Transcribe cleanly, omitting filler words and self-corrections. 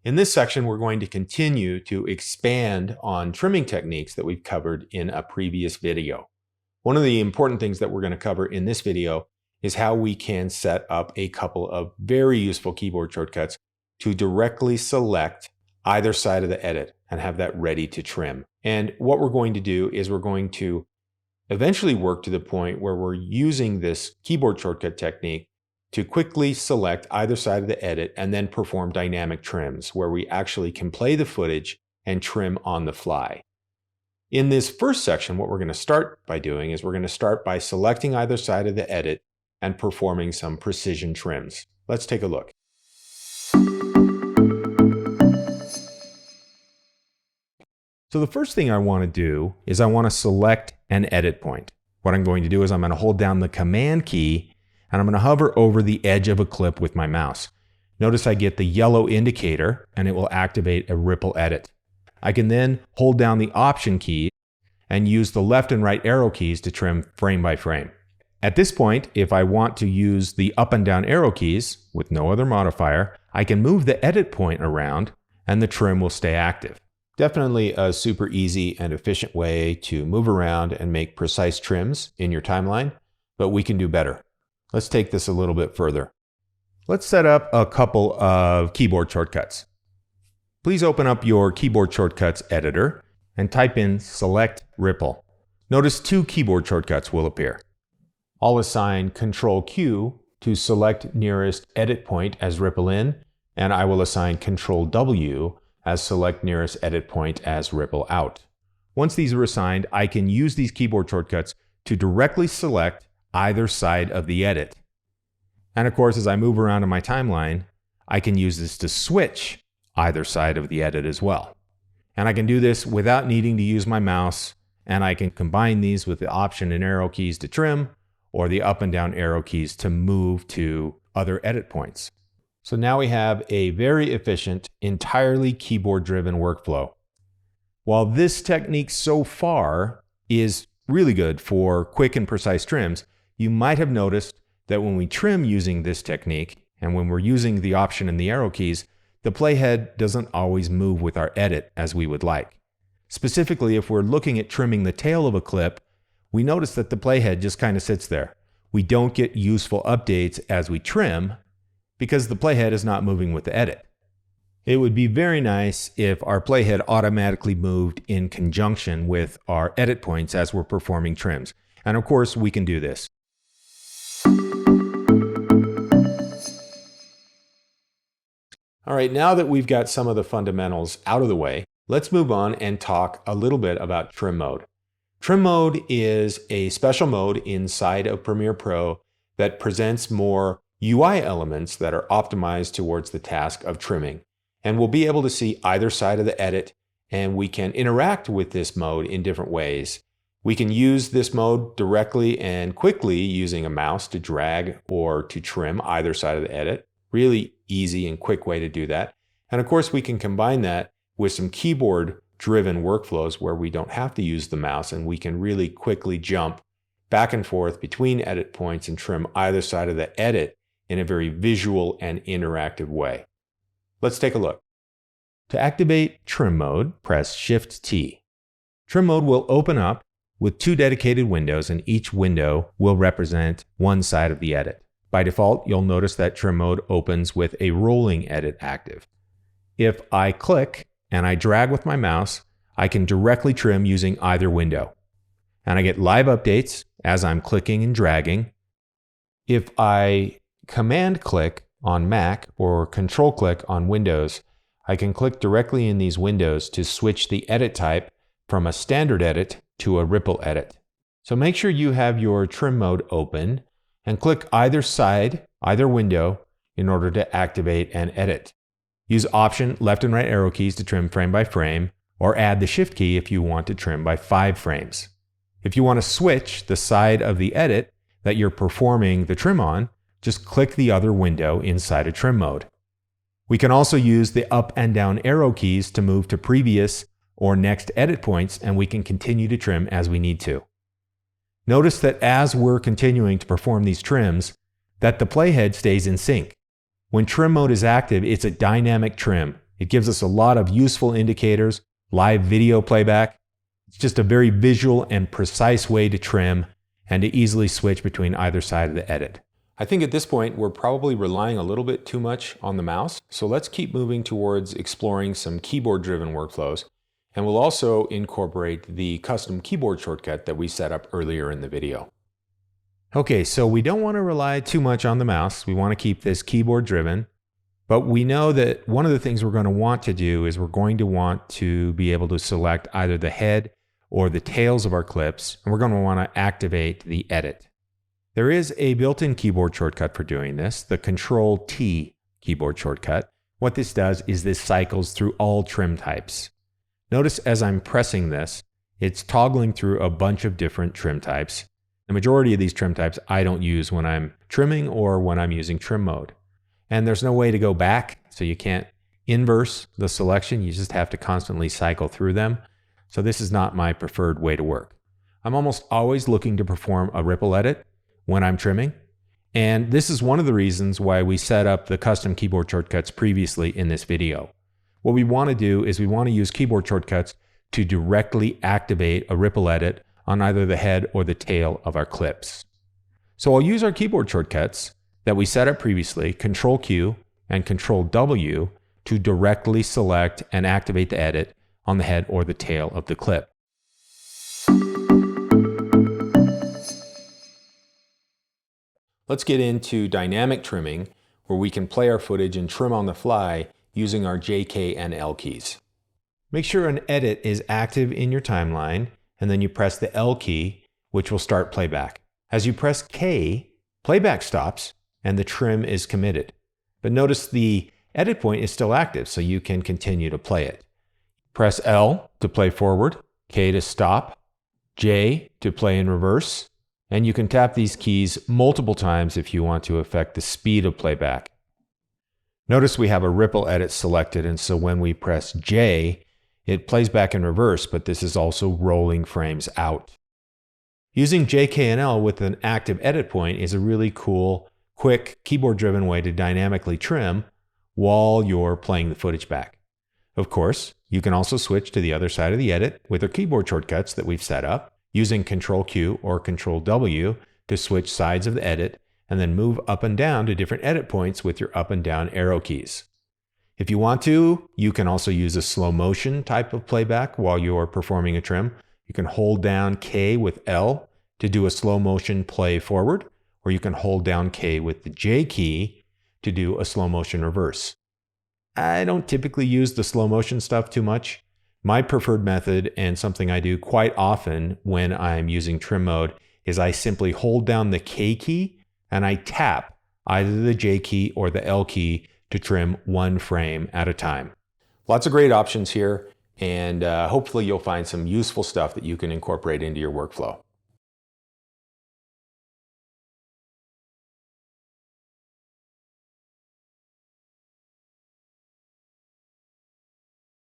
In this section, we're going to continue to expand on trimming techniques that we've covered in a previous video. One of the important things that we're going to cover in this video is how we can set up a couple of very useful keyboard shortcuts to directly select either side of the edit and have that ready to trim. And what we're going to do is we're going to eventually work to the point where we're using this keyboard shortcut technique to quickly select either side of the edit and then perform dynamic trims where we actually can play the footage and trim on the fly. In this first section, what we're going to start by doing is we're going to start by selecting either side of the edit and performing some precision trims. Let's take a look. So the first thing I want to do is I want to select an edit point. What I'm going to do is I'm going to hold down the Command key and I'm going to hover over the edge of a clip with my mouse. Notice I get the yellow indicator and it will activate a ripple edit. I can then hold down the Option key and use the left and right arrow keys to trim frame by frame. At this point, if I want to use the up and down arrow keys with no other modifier, I can move the edit point around and the trim will stay active. Definitely a super easy and efficient way to move around and make precise trims in your timeline, but we can do better. Let's take this a little bit further. Let's set up a couple of keyboard shortcuts. Please open up your keyboard shortcuts editor and type in Select Ripple. Notice two keyboard shortcuts will appear. I'll assign Control-Q to select nearest edit point as ripple in, and I will assign Control-W as select nearest edit point as ripple out. Once these are assigned, I can use these keyboard shortcuts to directly select either side of the edit. And of course, as I move around in my timeline, I can use this to switch either side of the edit as well. And I can do this without needing to use my mouse, and I can combine these with the Option and arrow keys to trim, or the up and down arrow keys to move to other edit points. So now we have a very efficient, entirely keyboard-driven workflow. While this technique so far is really good for quick and precise trims, you might have noticed that when we trim using this technique, and when we're using the Option and the arrow keys, the playhead doesn't always move with our edit as we would like. Specifically, if we're looking at trimming the tail of a clip, we notice that the playhead just kind of sits there. We don't get useful updates as we trim because the playhead is not moving with the edit. It would be very nice if our playhead automatically moved in conjunction with our edit points as we're performing trims. And of course, we can do this. All right, now that we've got some of the fundamentals out of the way, let's move on and talk a little bit about trim mode. Trim mode is a special mode inside of Premiere Pro that presents more UI elements that are optimized towards the task of trimming. And we'll be able to see either side of the edit, and we can interact with this mode in different ways. We can use this mode directly and quickly using a mouse to drag or to trim either side of the edit. Really easy and quick way to do that. And of course, we can combine that with some keyboard-driven workflows where we don't have to use the mouse and we can really quickly jump back and forth between edit points and trim either side of the edit in a very visual and interactive way. Let's take a look. To activate trim mode, press Shift-T. Trim mode will open up with two dedicated windows, and each window will represent one side of the edit. By default, you'll notice that trim mode opens with a rolling edit active. If I click and I drag with my mouse, I can directly trim using either window. And I get live updates as I'm clicking and dragging. If I command click on Mac or control click on Windows, I can click directly in these windows to switch the edit type from a standard edit to a ripple edit. So make sure you have your trim mode open and click either side, either window, in order to activate and edit. Use Option, left and right arrow keys to trim frame by frame, or add the Shift key if you want to trim by 5 frames. If you want to switch the side of the edit that you're performing the trim on, just click the other window inside of trim mode. We can also use the up and down arrow keys to move to previous or next edit points, and we can continue to trim as we need to. Notice that as we're continuing to perform these trims, that the playhead stays in sync. When trim mode is active, it's a dynamic trim. It gives us a lot of useful indicators, live video playback. It's just a very visual and precise way to trim and to easily switch between either side of the edit. I think at this point, we're probably relying a little bit too much on the mouse. So let's keep moving towards exploring some keyboard-driven workflows. And we'll also incorporate the custom keyboard shortcut that we set up earlier in the video. Okay, so we don't want to rely too much on the mouse. We want to keep this keyboard-driven. But we know that one of the things we're going to want to do is we're going to want to be able to select either the head or the tails of our clips, and we're going to want to activate the edit. There is a built-in keyboard shortcut for doing this, the Control-T keyboard shortcut. What this does is this cycles through all trim types. Notice as I'm pressing this, it's toggling through a bunch of different trim types. The majority of these trim types I don't use when I'm trimming or when I'm using trim mode. And there's no way to go back, so you can't inverse the selection. You just have to constantly cycle through them. So this is not my preferred way to work. I'm almost always looking to perform a ripple edit when I'm trimming. And this is one of the reasons why we set up the custom keyboard shortcuts previously in this video. What we want to do is we want to use keyboard shortcuts to directly activate a ripple edit on either the head or the tail of our clips. So I'll use our keyboard shortcuts that we set up previously, Control-Q and Control-W, to directly select and activate the edit on the head or the tail of the clip. Let's get into dynamic trimming, where we can play our footage and trim on the fly using our J, K, and L keys. Make sure an edit is active in your timeline, and then you press the L key, which will start playback. As you press K, playback stops and the trim is committed. But notice the edit point is still active, so you can continue to play it. Press L to play forward, K to stop, J to play in reverse, and you can tap these keys multiple times if you want to affect the speed of playback. Notice we have a ripple edit selected, and so when we press J, it plays back in reverse, but this is also rolling frames out. Using J, K, and L with an active edit point is a really cool, quick, keyboard-driven way to dynamically trim while you're playing the footage back. Of course, you can also switch to the other side of the edit with our keyboard shortcuts that we've set up, using Control-Q or Control-W to switch sides of the edit, and then move up and down to different edit points with your up and down arrow keys. If you want to, you can also use a slow motion type of playback while you're performing a trim. You can hold down K with L to do a slow motion play forward, or you can hold down K with the J key to do a slow motion reverse. I don't typically use the slow motion stuff too much. My preferred method, and something I do quite often when I'm using trim mode, is I simply hold down the K key and I tap either the J key or the L key to trim one frame at a time. Lots of great options here, and hopefully you'll find some useful stuff that you can incorporate into your workflow.